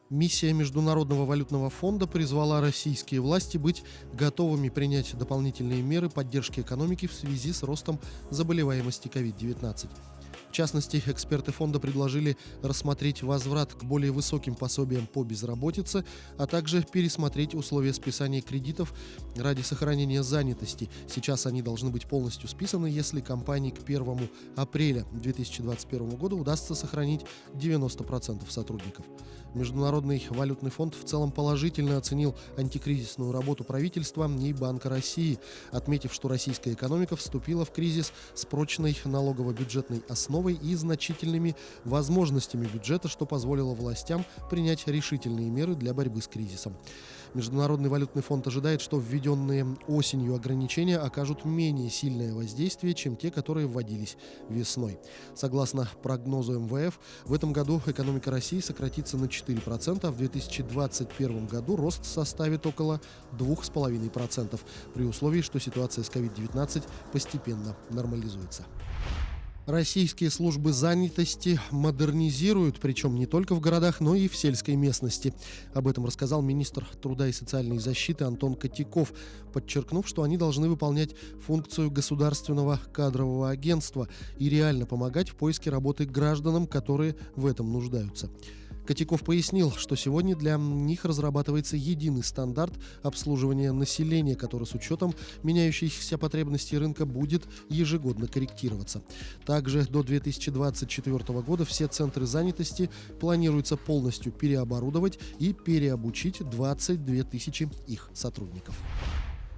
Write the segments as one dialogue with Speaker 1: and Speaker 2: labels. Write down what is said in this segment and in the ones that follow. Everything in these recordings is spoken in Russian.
Speaker 1: Миссия Международного валютного фонда призвала российские власти быть готовыми принять дополнительные меры поддержки экономики в связи с ростом заболеваемости COVID-19. В частности, эксперты фонда предложили рассмотреть возврат к более высоким пособиям по безработице, а также пересмотреть условия списания кредитов ради сохранения занятости. Сейчас они должны быть полностью списаны, если компании к 1 апреля 2021 года удастся сохранить 90% сотрудников. Международный валютный фонд в целом положительно оценил антикризисную работу правительства и Банка России, отметив, что российская экономика вступила в кризис с прочной налогово-бюджетной основой и значительными возможностями бюджета, что позволило властям принять решительные меры для борьбы с кризисом. Международный валютный фонд ожидает, что введенные осенью ограничения окажут менее сильное воздействие, чем те, которые вводились весной. Согласно прогнозу МВФ, в этом году экономика России сократится на 4%, а в 2021 году рост составит около 2,5%, при условии, что ситуация с COVID-19 постепенно нормализуется. Российские службы занятости модернизируют, причем не только в городах, но и в сельской местности. Об этом рассказал министр труда и социальной защиты Антон Котяков, подчеркнув, что они должны выполнять функцию государственного кадрового агентства и реально помогать в поиске работы гражданам, которые в этом нуждаются. Котяков пояснил, что сегодня для них разрабатывается единый стандарт обслуживания населения, который с учетом меняющихся потребностей рынка будет ежегодно корректироваться. Также до 2024 года все центры занятости планируется полностью переоборудовать и переобучить 22 тысячи их сотрудников.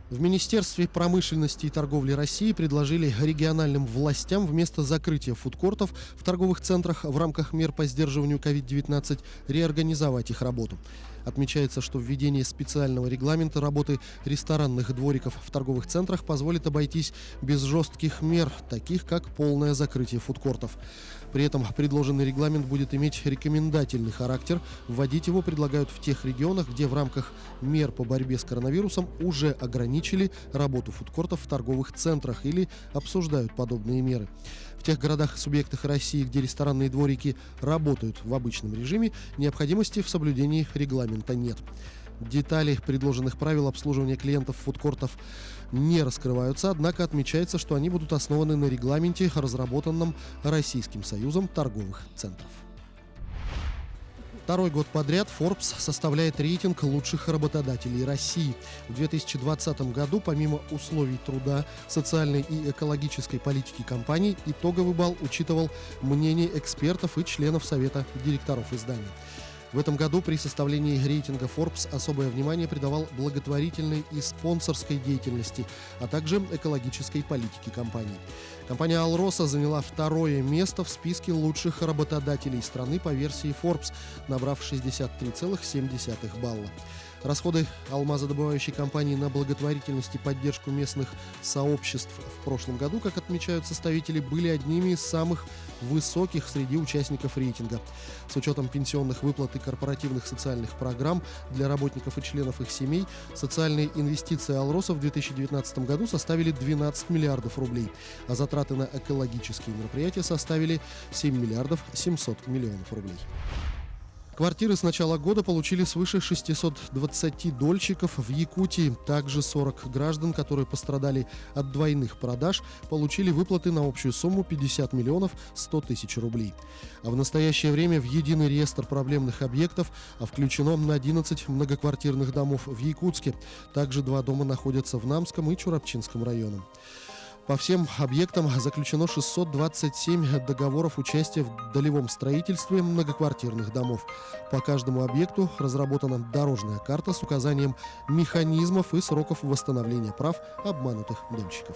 Speaker 1: В Министерстве промышленности и торговли России предложили региональным властям вместо закрытия фудкортов в торговых центрах в рамках мер по сдерживанию COVID-19 реорганизовать их работу. Отмечается, что введение специального регламента работы ресторанных двориков в торговых центрах позволит обойтись без жестких мер, таких как полное закрытие фудкортов. При этом предложенный регламент будет иметь рекомендательный характер. Вводить его предлагают в тех регионах, где в рамках мер по борьбе с коронавирусом уже ограничили работу фудкортов в торговых центрах или обсуждают подобные меры. В тех городах и субъектах России, где ресторанные дворики работают в обычном режиме, необходимости в соблюдении регламента нет. Детали предложенных правил обслуживания клиентов фудкортов не раскрываются, однако отмечается, что они будут основаны на регламенте, разработанном Российским союзом торговых центров. Второй год подряд Forbes составляет рейтинг лучших работодателей России. В 2020 году, помимо условий труда, социальной и экологической политики компаний, итоговый балл учитывал мнение экспертов и членов совета директоров издания. В этом году при составлении рейтинга Forbes особое внимание придавал благотворительной и спонсорской деятельности, а также экологической политике компании. Компания «Алроса» заняла второе место в списке лучших работодателей страны по версии Forbes, набрав 63,7 балла. Расходы алмазодобывающей компании на благотворительность и поддержку местных сообществ в прошлом году, как отмечают составители, были одними из самых высоких среди участников рейтинга. С учетом пенсионных выплат и корпоративных социальных программ для работников и членов их семей, социальные инвестиции «Алроса» в 2019 году составили 12 миллиардов рублей, а затраты на экологические мероприятия составили 7 миллиардов 700 миллионов рублей. Квартиры с начала года получили свыше 620 дольщиков в Якутии. Также 40 граждан, которые пострадали от двойных продаж, получили выплаты на общую сумму 50 миллионов 100 тысяч рублей. А в настоящее время в единый реестр проблемных объектов включено 11 многоквартирных домов в Якутске. Также 2 дома находятся в Намском и Чурапчинском районах. По всем объектам заключено 627 договоров участия в долевом строительстве многоквартирных домов. По каждому объекту разработана дорожная карта с указанием механизмов и сроков восстановления прав обманутых дольщиков.